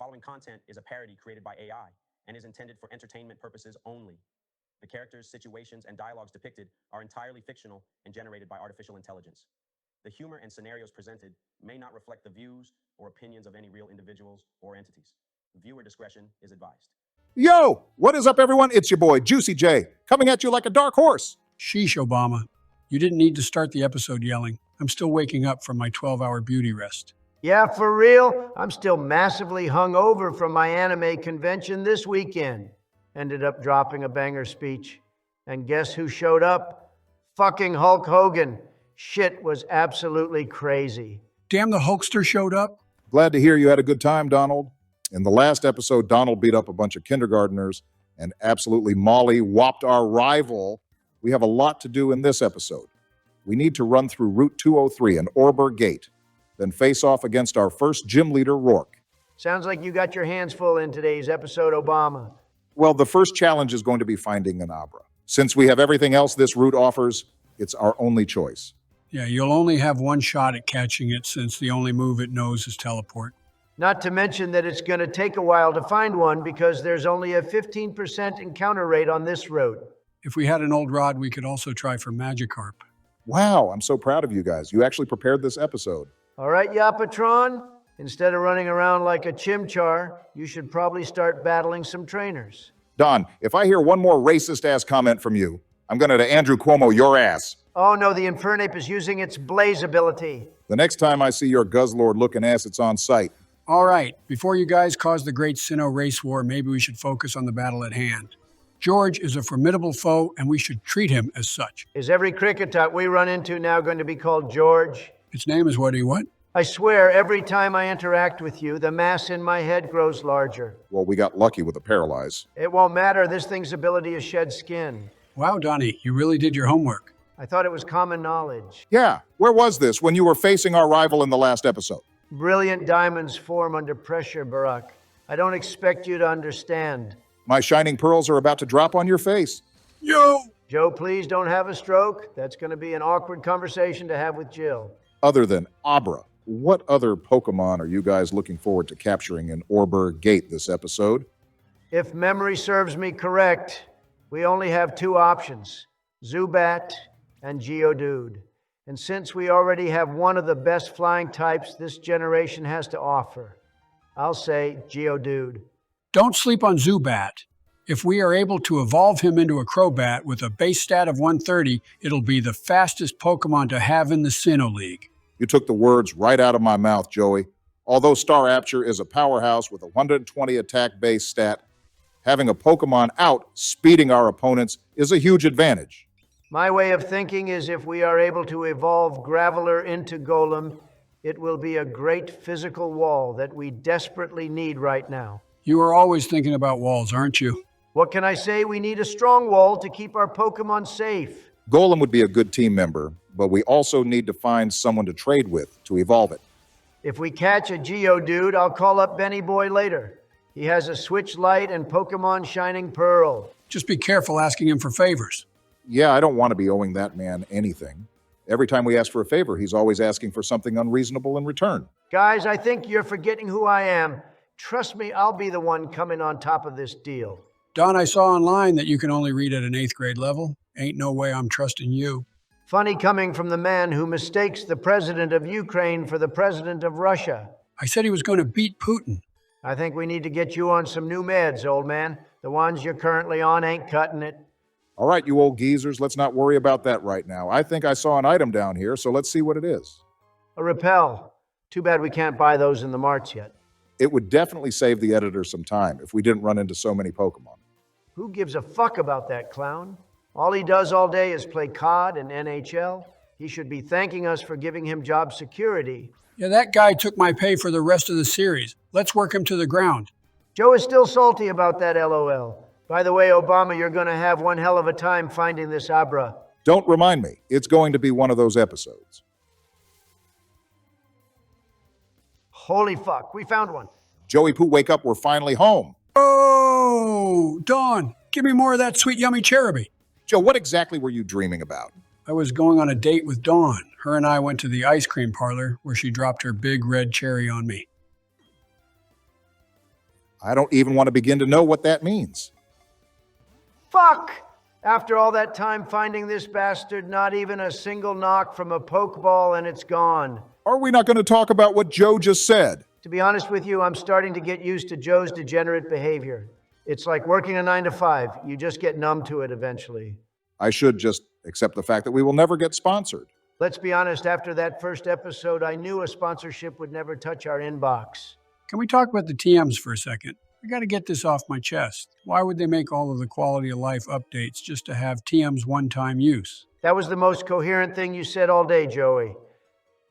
following content is a parody created by AI and is intended for entertainment purposes only. The characters, situations, and dialogues depicted are entirely fictional and generated by artificial intelligence. The humor and scenarios presented may not reflect the views or opinions of any real individuals or entities. Viewer discretion is advised. Yo, what is up, everyone? It's your boy, Juicy J, coming at you like a dark horse. Sheesh, Obama. You didn't need to start the episode yelling. I'm still waking up from my 12-hour beauty rest. Yeah, for real? I'm still massively hungover from my anime convention this weekend. Ended up dropping a banger speech. And guess who showed up? Fucking Hulk Hogan. Shit was absolutely crazy. Damn, the Hulkster showed up? Glad to hear you had a good time, Donald. In the last episode, Donald beat up a bunch of kindergartners and absolutely molly-whopped our rival. We have a lot to do in this episode. We need to run through Route 203 and Orber Gate, then face off against our first gym leader, Roark. Sounds like you got your hands full in today's episode, Obama. Well, the first challenge is going to be finding an Abra. Since we have everything else this route offers, it's our only choice. Yeah, you'll only have one shot at catching it since the only move it knows is teleport. Not to mention that it's going to take a while to find one because there's only a 15% encounter rate on this road. If we had an old rod, we could also try for Magikarp. Wow, I'm so proud of you guys. You actually prepared this episode. All right, Yapatron. Instead of running around like a chimchar, you should probably start battling some trainers. Don, if I hear one more racist-ass comment from you, I'm going to Andrew Cuomo your ass. Oh no, the Infernape is using its blaze ability. The next time I see your Guzzlord-looking ass, it's on sight. All right, before you guys cause the Great Sinnoh race war, maybe we should focus on the battle at hand. George is a formidable foe, and we should treat him as such. Is every Kricketot we run into now going to be called George? Its name is what? I swear, every time I interact with you, the mass in my head grows larger. Well, we got lucky with the paralyze. It won't matter. This thing's ability is shed skin. Wow, Donnie, you really did your homework. I thought it was common knowledge. Yeah, where was this when you were facing our rival in the last episode? Brilliant Diamonds form under pressure, Barack. I don't expect you to understand. My shining pearls are about to drop on your face. Yo! Joe, please don't have a stroke. That's going to be an awkward conversation to have with Jill. Other than Abra, what other Pokemon are you guys looking forward to capturing in Orber Gate this episode? If memory serves me correct, we only have two options, Zubat and Geodude. And since we already have one of the best flying types this generation has to offer, I'll say Geodude. Don't sleep on Zubat. If we are able to evolve him into a Crobat with a base stat of 130, it'll be the fastest Pokemon to have in the Sinnoh League. You took the words right out of my mouth, Joey. Although Star Apture is a powerhouse with a 120 attack base stat, having a Pokemon out speeding our opponents is a huge advantage. My way of thinking is if we are able to evolve Graveler into Golem, it will be a great physical wall that we desperately need right now. You are always thinking about walls, aren't you? What can I say? We need a strong wall to keep our Pokemon safe. Golem would be a good team member, but we also need to find someone to trade with to evolve it. If we catch a Geodude, I'll call up Benny Boy later. He has a Switch Lite and Pokemon Shining Pearl. Just be careful asking him for favors. Yeah, I don't want to be owing that man anything. Every time we ask for a favor, he's always asking for something unreasonable in return. Guys, I think you're forgetting who I am. Trust me, I'll be the one coming on top of this deal. Don, I saw online that you can only read at an 8th grade level. Ain't no way I'm trusting you. Funny coming from the man who mistakes the president of Ukraine for the president of Russia. I said he was going to beat Putin. I think we need to get you on some new meds, old man. The ones you're currently on ain't cutting it. All right, you old geezers, let's not worry about that right now. I think I saw an item down here, so let's see what it is. A repel. Too bad we can't buy those in the marts yet. It would definitely save the editor some time if we didn't run into so many Pokemon. Who gives a fuck about that clown? All he does all day is play COD and NHL. He should be thanking us for giving him job security. Yeah, that guy took my pay for the rest of the series. Let's work him to the ground. Joe is still salty about that LOL. By the way, Obama, you're going to have one hell of a time finding this Abra. Don't remind me. It's going to be one of those episodes. Holy fuck, we found one. Joey Poo, wake up, we're finally home. Oh, Dawn, give me more of that sweet, yummy cheruby. Joe, what exactly were you dreaming about? I was going on a date with Dawn. Her and I went to the ice cream parlor where she dropped her big red cherry on me. I don't even want to begin to know what that means. Fuck! After all that time finding this bastard, not even a single knock from a Pokeball and it's gone. Are we not going to talk about what Joe just said? To be honest with you, I'm starting to get used to Joe's degenerate behavior. It's like working a 9 to 5. You just get numb to it eventually. I should just accept the fact that we will never get sponsored. Let's be honest, after that first episode, I knew a sponsorship would never touch our inbox. Can we talk about the TMs for a second? I got to get this off my chest. Why would they make all of the quality of life updates just to have TM's one-time use? That was the most coherent thing you said all day, Joey.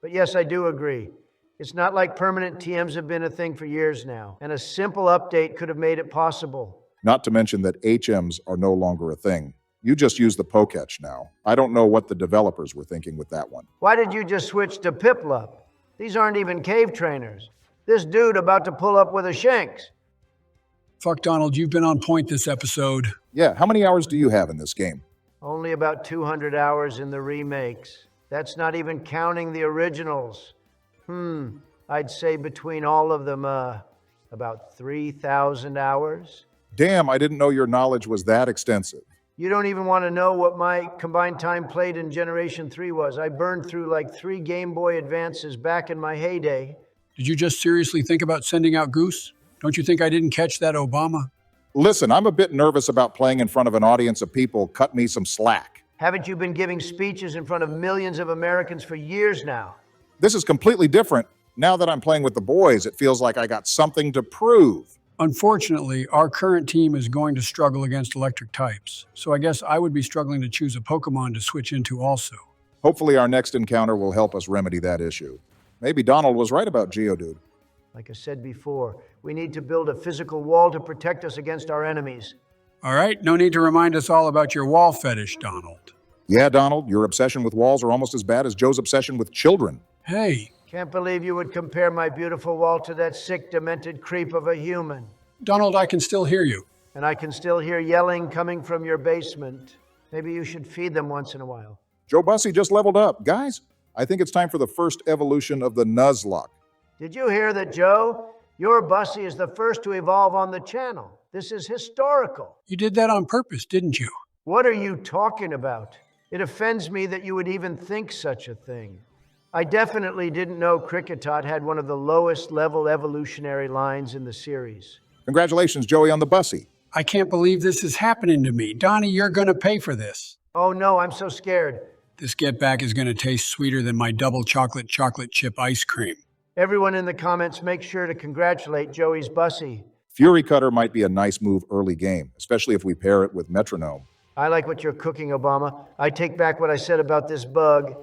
But yes, I do agree. It's not like permanent TMs have been a thing for years now, and a simple update could have made it possible. Not to mention that HMs are no longer a thing. You just use the Poketch now. I don't know what the developers were thinking with that one. Why did you just switch to Piplup? These aren't even cave trainers. This dude about to pull up with a Shanks. Fuck, Donald, you've been on point this episode. Yeah, how many hours do you have in this game? Only about 200 hours in the remakes. That's not even counting the originals. I'd say between all of them, about 3,000 hours. Damn, I didn't know your knowledge was that extensive. You don't even want to know what my combined time played in Generation 3 was. I burned through like 3 Game Boy Advances back in my heyday. Did you just seriously think about sending out Goose? Don't you think I didn't catch that Obama? Listen, I'm a bit nervous about playing in front of an audience of people. Cut me some slack. Haven't you been giving speeches in front of millions of Americans for years now? This is completely different. Now that I'm playing with the boys, it feels like I got something to prove. Unfortunately, our current team is going to struggle against electric types, so I guess I would be struggling to choose a Pokemon to switch into also. Hopefully our next encounter will help us remedy that issue. Maybe Donald was right about Geodude. Like I said before, we need to build a physical wall to protect us against our enemies. All right, no need to remind us all about your wall fetish, Donald. Yeah, Donald, your obsession with walls are almost as bad as Joe's obsession with children. Hey. Can't believe you would compare my beautiful wall to that sick, demented creep of a human. Donald, I can still hear you. And I can still hear yelling coming from your basement. Maybe you should feed them once in a while. Joe Bussey just leveled up. Guys, I think it's time for the first evolution of the Nuzlocke. Did you hear that, Joe? Your Bussey is the first to evolve on the channel. This is historical. You did that on purpose, didn't you? What are you talking about? It offends me that you would even think such a thing. I definitely didn't know Kricketot had one of the lowest level evolutionary lines in the series. Congratulations, Joey, on the Bussey. I can't believe this is happening to me. Donnie, you're going to pay for this. Oh no, I'm so scared. This get back is going to taste sweeter than my double chocolate chip ice cream. Everyone in the comments, make sure to congratulate Joey's Bussey. Fury Cutter might be a nice move early game, especially if we pair it with Metronome. I like what you're cooking, Obama. I take back what I said about this bug.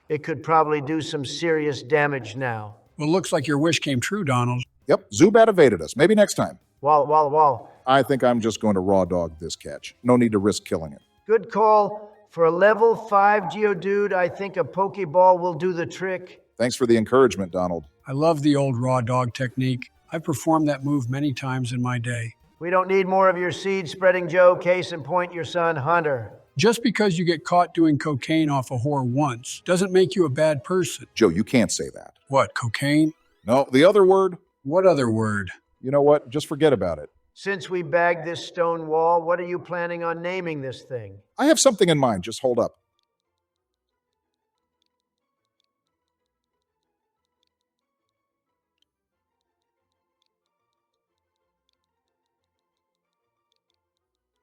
It could probably do some serious damage now. Well, looks like your wish came true, Donald. Yep, Zubat evaded us. Maybe next time. Wall. I think I'm just going to raw dog this catch. No need to risk killing it. Good call. For a level 5 Geodude, I think a Pokeball will do the trick. Thanks for the encouragement, Donald. I love the old raw dog technique. I've performed that move many times in my day. We don't need more of your seed spreading, Joe. Case in point, your son, Hunter. Just because you get caught doing cocaine off a whore once doesn't make you a bad person. Joe, you can't say that. What, cocaine? No, the other word? What other word? You know what? Just forget about it. Since we bagged this stone wall, what are you planning on naming this thing? I have something in mind. Just hold up.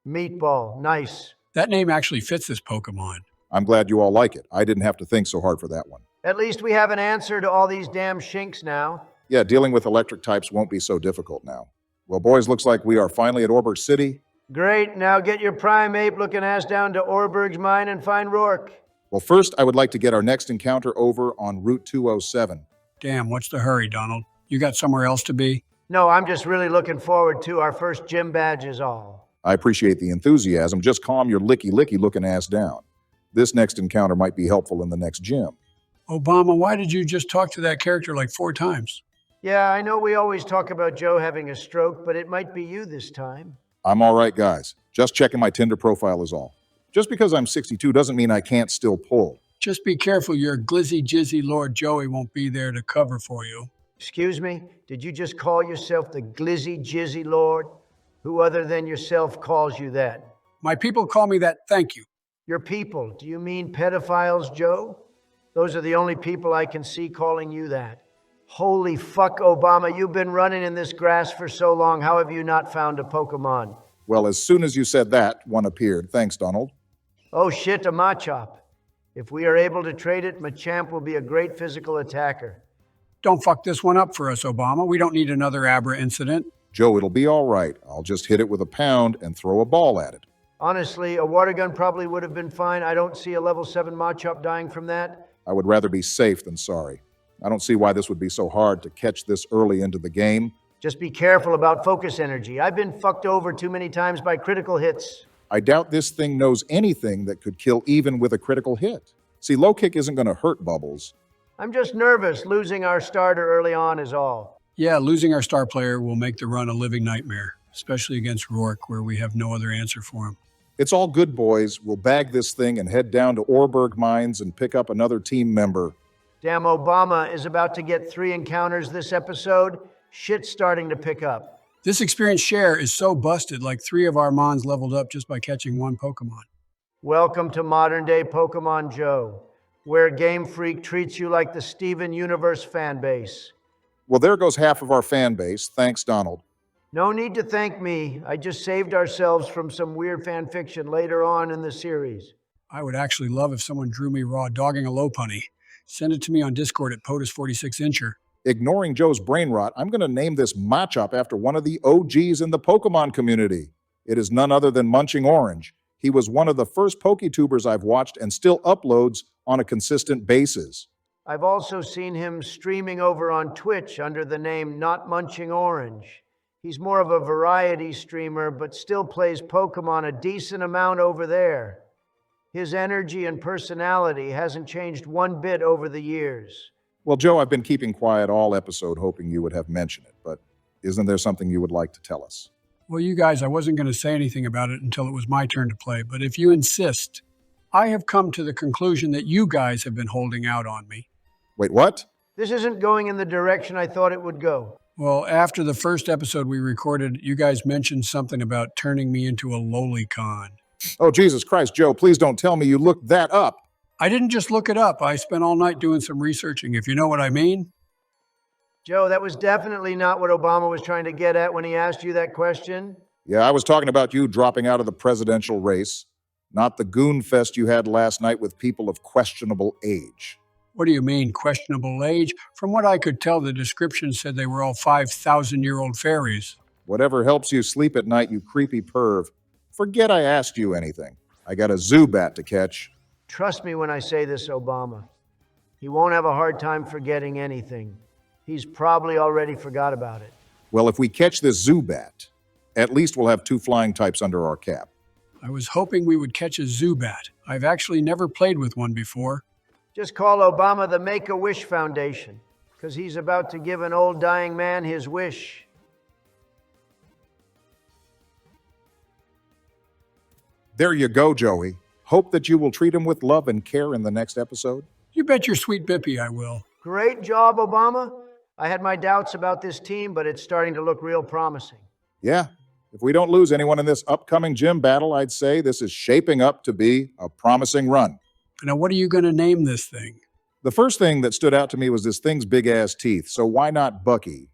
Meatball. Nice. That name actually fits this Pokemon. I'm glad you all like it. I didn't have to think so hard for that one. At least we have an answer to all these damn shinks now. Yeah, dealing with electric types won't be so difficult now. Well, boys, looks like we are finally at Orberg City. Great. Now get your prime ape-looking ass down to Orberg's mine and find Roark. Well, first, I would like to get our next encounter over on Route 207. Damn, what's the hurry, Donald? You got somewhere else to be? No, I'm just really looking forward to our first gym badge is all. I appreciate the enthusiasm. Just calm your licky looking ass down. This next encounter might be helpful in the next gym. Obama, why did you just talk to that character like 4 times? Yeah, I know we always talk about Joe having a stroke, but it might be you this time. I'm all right, guys. Just checking my Tinder profile is all. Just because I'm 62 doesn't mean I can't still pull. Just be careful your glizzy jizzy Lord Joey won't be there to cover for you. Excuse me? Did you just call yourself the Glizzy Jizzy Lord? Who other than yourself calls you that? My people call me that, thank you. Your people, do you mean pedophiles, Joe? Those are the only people I can see calling you that. Holy fuck, Obama, you've been running in this grass for so long. How have you not found a Pokemon? Well, as soon as you said that, one appeared. Thanks, Donald. Oh shit, a Machop. If we are able to trade it, Machamp will be a great physical attacker. Don't fuck this one up for us, Obama. We don't need another Abra incident. Joe, it'll be all right. I'll just hit it with a pound and throw a ball at it. Honestly, a water gun probably would have been fine. I don't see a level 7 Machop dying from that. I would rather be safe than sorry. I don't see why this would be so hard to catch this early into the game. Just be careful about focus energy. I've been fucked over too many times by critical hits. I doubt this thing knows anything that could kill even with a critical hit. See, low kick isn't going to hurt Bubbles. I'm just nervous. Losing our starter early on is all. Yeah, losing our star player will make the run a living nightmare, especially against Roark, where we have no other answer for him. It's all good, boys. We'll bag this thing and head down to Orberg Mines and pick up another team member. Damn, Obama is about to get 3 encounters this episode. Shit's starting to pick up. This experience share is so busted, like 3 of our Mons leveled up just by catching one Pokemon. Welcome to modern day Pokemon Joe, where Game Freak treats you like the Steven Universe fan base. Well, there goes half of our fan base. Thanks, Donald. No need to thank me. I just saved ourselves from some weird fan fiction later on in the series. I would actually love if someone drew me raw dogging a Lopunny. Send it to me on Discord at POTUS46incher. Ignoring Joe's brain rot, I'm going to name this Machop after one of the OGs in the Pokemon community. It is none other than Munching Orange. He was one of the first PokeTubers I've watched and still uploads on a consistent basis. I've also seen him streaming over on Twitch under the name Not Munching Orange. He's more of a variety streamer, but still plays Pokemon a decent amount over there. His energy and personality hasn't changed one bit over the years. Well, Joe, I've been keeping quiet all episode hoping you would have mentioned it, but isn't there something you would like to tell us? Well, you guys, I wasn't going to say anything about it until it was my turn to play, but if you insist, I have come to the conclusion that you guys have been holding out on me. Wait, what? This isn't going in the direction I thought it would go. Well, after the first episode we recorded, you guys mentioned something about turning me into a lolicon. Oh, Jesus Christ, Joe, please don't tell me you looked that up. I didn't just look it up. I spent all night doing some researching, if you know what I mean. Joe, that was definitely not what Obama was trying to get at when he asked you that question. Yeah, I was talking about you dropping out of the presidential race, not the goon fest you had last night with people of questionable age. What do you mean, questionable age? From what I could tell, the description said they were all 5,000-year-old fairies. Whatever helps you sleep at night, you creepy perv. Forget I asked you anything. I got a Zubat to catch. Trust me when I say this, Obama. He won't have a hard time forgetting anything. He's probably already forgot about it. Well, if we catch this Zubat, at least we'll have 2 flying types under our cap. I was hoping we would catch a Zubat. I've actually never played with one before. Just call Obama the Make-A-Wish Foundation, because he's about to give an old dying man his wish. There you go, Joey. Hope that you will treat him with love and care in the next episode. You bet your sweet Bippy I will. Great job, Obama. I had my doubts about this team, but it's starting to look real promising. Yeah, if we don't lose anyone in this upcoming gym battle, I'd say this is shaping up to be a promising run. Now, what are you going to name this thing? The first thing that stood out to me was this thing's big-ass teeth, so why not Bucky?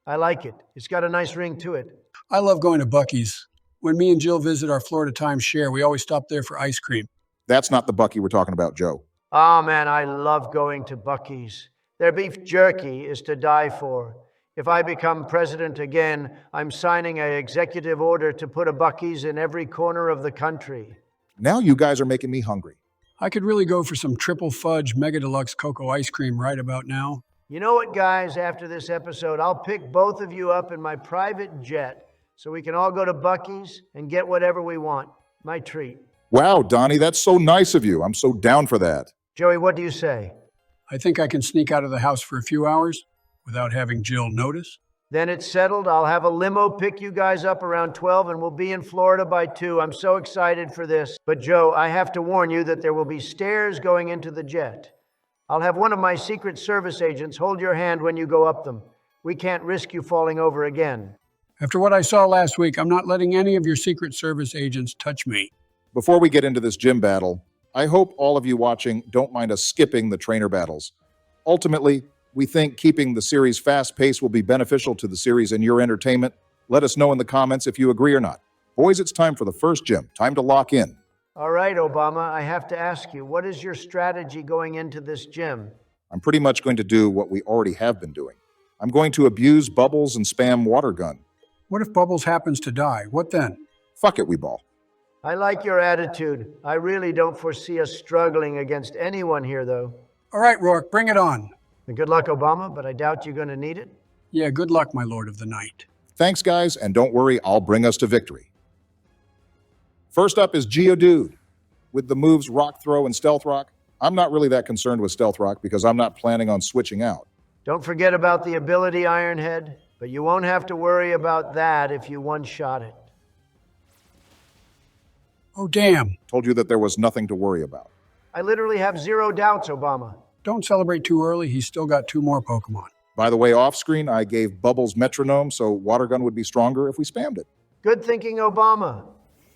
I like it. It's got a nice ring to it. I love going to Buc-ee's. When me and Jill visit our Florida timeshare, we always stop there for ice cream. That's not the Bucky we're talking about, Joe. Oh, man, I love going to Buc-ee's. Their beef jerky is to die for. If I become president again, I'm signing an executive order to put a Buc-ee's in every corner of the country. Now you guys are making me hungry. I could really go for some triple fudge mega deluxe cocoa ice cream right about now. You know what, guys? After this episode, I'll pick both of you up in my private jet so we can all go to Buc-ee's and get whatever we want. My treat. Wow, Donnie, that's so nice of you. I'm so down for that. Joey, what do you say? I think I can sneak out of the house for a few hours without having Jill notice. Then it's settled. I'll have a limo pick you guys up around 12 and we'll be in Florida by 2. I'm so excited for this. But Joe, I have to warn you that there will be stairs going into the jet. I'll have one of my Secret Service agents hold your hand when you go up them. We can't risk you falling over again. After what I saw last week, I'm not letting any of your Secret Service agents touch me. Before we get into this gym battle, I hope all of you watching don't mind us skipping the trainer battles. Ultimately, we think keeping the series fast-paced will be beneficial to the series and your entertainment. Let us know in the comments if you agree or not. Boys, it's time for the first gym. Time to lock in. All right, Obama, I have to ask you, what is your strategy going into this gym? I'm pretty much going to do what we already have been doing. I'm going to abuse Bubbles and spam Water Gun. What if Bubbles happens to die? What then? Fuck it, we ball. I like your attitude. I really don't foresee us struggling against anyone here, though. All right, Roark, bring it on. And good luck, Obama, but I doubt you're going to need it. Yeah, good luck, my Lord of the Night. Thanks, guys, and don't worry, I'll bring us to victory. First up is Geodude. With the moves Rock Throw and Stealth Rock, I'm not really that concerned with Stealth Rock because I'm not planning on switching out. Don't forget about the ability Ironhead, but you won't have to worry about that if you one-shot it. Oh, damn. Told you that there was nothing to worry about. I literally have zero doubts, Obama. Don't celebrate too early. He's still got 2 more Pokemon. By the way, off-screen, I gave Bubbles Metronome, so Water Gun would be stronger if we spammed it. Good thinking, Obama.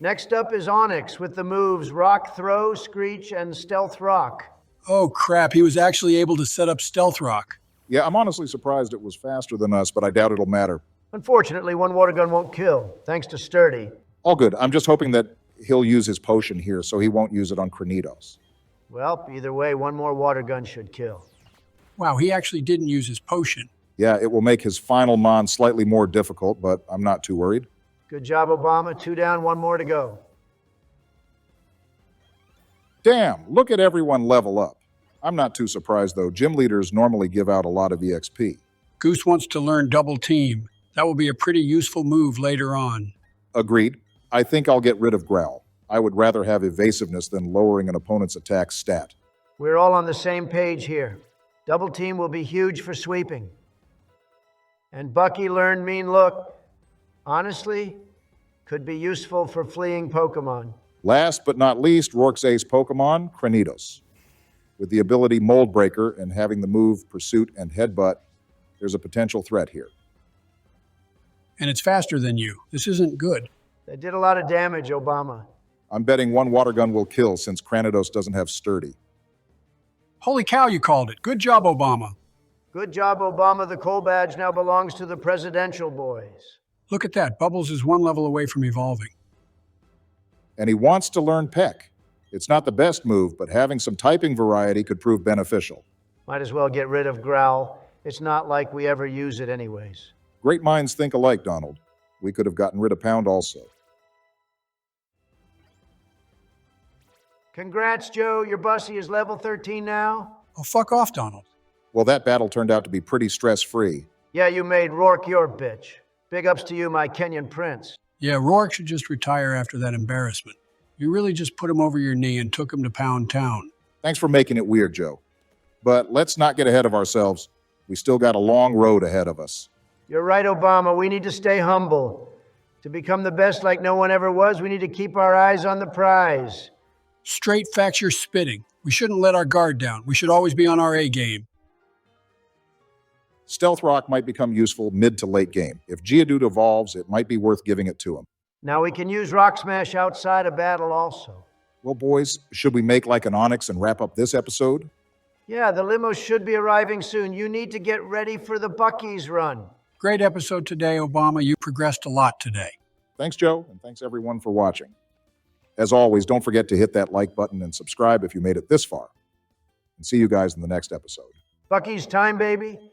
Next up is Onyx with the moves Rock Throw, Screech, and Stealth Rock. Oh, crap. He was actually able to set up Stealth Rock. Yeah, I'm honestly surprised it was faster than us, but I doubt it'll matter. Unfortunately, one Water Gun won't kill, thanks to Sturdy. All good. I'm just hoping that he'll use his potion here, so he won't use it on Cranidos. Well, either way, one more Water Gun should kill. Wow, he actually didn't use his potion. Yeah, it will make his final Mon slightly more difficult, but I'm not too worried. Good job, Obama. 2 down, 1 more to go. Damn, look at everyone level up. I'm not too surprised, though. Gym leaders normally give out a lot of EXP. Goose wants to learn Double Team. That will be a pretty useful move later on. Agreed. I think I'll get rid of Growl. I would rather have evasiveness than lowering an opponent's attack stat. We're all on the same page here. Double Team will be huge for sweeping. And Bucky learned Mean Look. Honestly, could be useful for fleeing Pokemon. Last but not least, Roark's ace Pokemon, Cranidos. With the ability Mold Breaker and having the move Pursuit and Headbutt, there's a potential threat here. And it's faster than you. This isn't good. That did a lot of damage, Obama. I'm betting one Water Gun will kill since Cranidos doesn't have Sturdy. Holy cow, you called it. Good job, Obama. Good job, Obama. The Coal Badge now belongs to the presidential boys. Look at that. Bubbles is 1 level away from evolving. And he wants to learn Peck. It's not the best move, but having some typing variety could prove beneficial. Might as well get rid of Growl. It's not like we ever use it anyways. Great minds think alike, Donald. We could have gotten rid of Pound also. Congrats, Joe. Your Bussy is level 13 now. Oh, fuck off, Donald. Well, that battle turned out to be pretty stress-free. Yeah, you made Roark your bitch. Big ups to you, my Kenyan prince. Yeah, Roark should just retire after that embarrassment. You really just put him over your knee and took him to Pound Town. Thanks for making it weird, Joe. But let's not get ahead of ourselves. We still got a long road ahead of us. You're right, Obama. We need to stay humble. To become the best like no one ever was, we need to keep our eyes on the prize. Straight facts you're spitting. We shouldn't let our guard down. We should always be on our A game. Stealth Rock might become useful mid to late game. If Geodude evolves, it might be worth giving it to him. Now we can use Rock Smash outside of battle also. Well, boys, should we make like an Onyx and wrap up this episode? Yeah, the limos should be arriving soon. You need to get ready for the Bucky's run. Great episode today, Obama. You progressed a lot today. Thanks, Joe, and thanks everyone for watching. As always, don't forget to hit that like button and subscribe if you made it this far. And see you guys in the next episode. Bucky's time, baby.